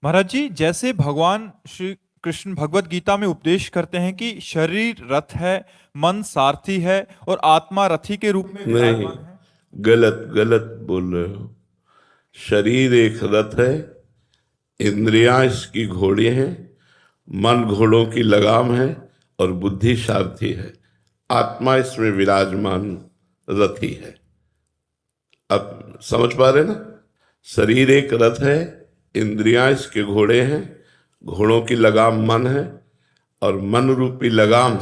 महाराज जी, जैसे भगवान श्री कृष्ण भगवत गीता में उपदेश करते हैं कि शरीर रथ है, मन सारथी है और आत्मा रथी के रूप में नहीं, विराजमान है। गलत गलत बोल रहे हो। शरीर एक रथ है, इंद्रियां इसकी घोड़े हैं, मन घोड़ों की लगाम है और बुद्धि सारथी है। आत्मा इसमें विराजमान रथी है। अब समझ पा रहे ना? शरीर एक रथ है, इंद्रियां इसके घोड़े हैं, घोड़ों की लगाम मन है और मन रूपी लगाम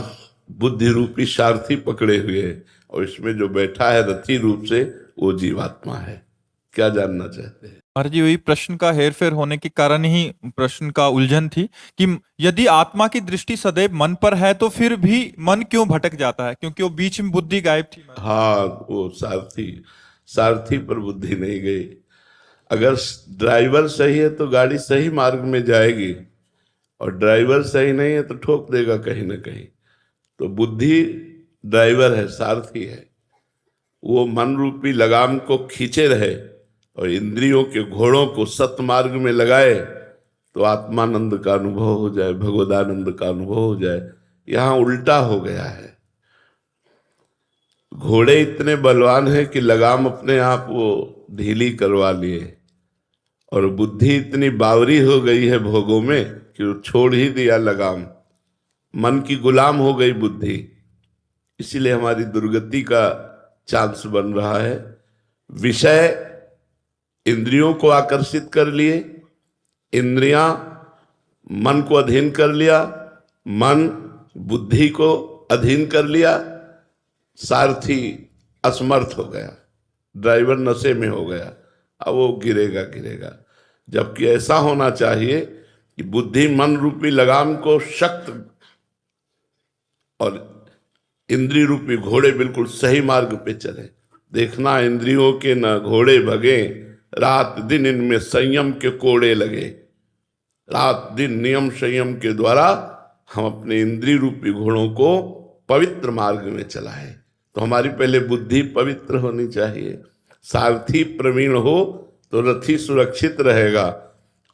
बुद्धि रूपी सारथी पकड़े हुए है, और इसमें जो बैठा है रथी रूप से वो जीवात्मा है। क्या जानना चाहते हैं? महाराज जी, वही प्रश्न का हेरफेर होने के कारण ही प्रश्न का उलझन थी कि यदि आत्मा की दृष्टि सदैव मन पर है तो फिर भी मन क्यों भटक जाता है, क्योंकि वो बीच में बुद्धि गायब थी महाराज। हाँ, वो सारथी सारथी पर बुद्धि नहीं गई। अगर ड्राइवर सही है तो गाड़ी सही मार्ग में जाएगी, और ड्राइवर सही नहीं है तो ठोक देगा कहीं ना कहीं। तो बुद्धि ड्राइवर है, सारथी है। वो मन रूपी लगाम को खींचे रहे और इंद्रियों के घोड़ों को सतमार्ग में लगाए तो आत्मानंद का अनुभव हो जाए, भगवदानंद का अनुभव हो जाए। यहां उल्टा हो गया है। घोड़े इतने बलवान हैं कि लगाम अपने आप वो ढीली करवा लिए, और बुद्धि इतनी बावरी हो गई है भोगों में कि वो छोड़ ही दिया लगाम। मन की गुलाम हो गई बुद्धि। इसीलिए हमारी दुर्गति का चांस बन रहा है। विषय इंद्रियों को आकर्षित कर लिए, इंद्रियां मन को अधीन कर लिया, मन बुद्धि को अधीन कर लिया, सारथी असमर्थ हो गया, ड्राइवर नशे में हो गया। अब वो गिरेगा गिरेगा। जबकि ऐसा होना चाहिए कि बुद्धि मन रूपी लगाम को शक्त और इंद्रिय रूपी घोड़े बिल्कुल सही मार्ग पे चले। देखना, इंद्रियों के न घोड़े भगे, रात दिन इनमें संयम के कोड़े लगे। रात दिन नियम संयम के द्वारा हम अपने इंद्रिय रूपी घोड़ों को पवित्र मार्ग में चलाएं। तो हमारी पहले बुद्धि पवित्र होनी चाहिए। सारथी प्रवीण हो तो रथी सुरक्षित रहेगा,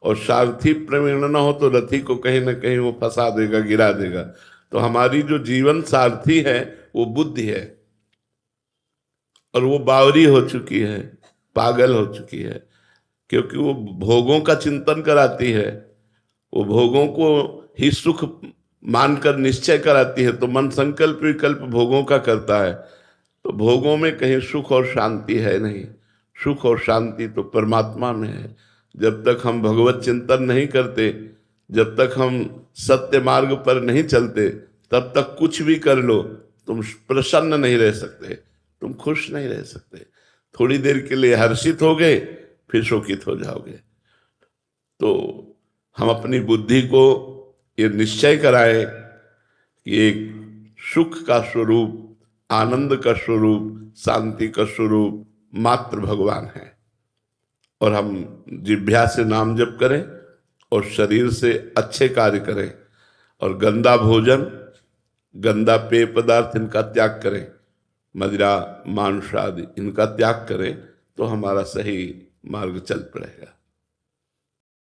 और सारथी प्रवीण न हो तो रथी को कहीं ना कहीं वो फंसा देगा, गिरा देगा। तो हमारी जो जीवन सारथी है वो बुद्धि है, और वो बावरी हो चुकी है, पागल हो चुकी है, क्योंकि वो भोगों का चिंतन कराती है। वो भोगों को ही सुख मानकर निश्चय कराती है। तो मन संकल्प विकल्प भोगों का करता है, तो भोगों में कहीं सुख और शांति है नहीं। सुख और शांति तो परमात्मा में है। जब तक हम भगवत चिंतन नहीं करते, जब तक हम सत्य मार्ग पर नहीं चलते, तब तक कुछ भी कर लो, तुम प्रसन्न नहीं रह सकते, तुम खुश नहीं रह सकते। थोड़ी देर के लिए हर्षित हो गए, फिर शोकित हो जाओगे। तो हम अपनी बुद्धि को ये निश्चय कराएं कि एक सुख का स्वरूप, आनंद का स्वरूप, शांति का स्वरूप मात्र भगवान है। और हम जिह्वा से नाम जप करें और शरीर से अच्छे कार्य करें, और गंदा भोजन, गंदा पेय पदार्थ इनका त्याग करें, मदिरा मांस आदि इनका त्याग करें, तो हमारा सही मार्ग चल पड़ेगा।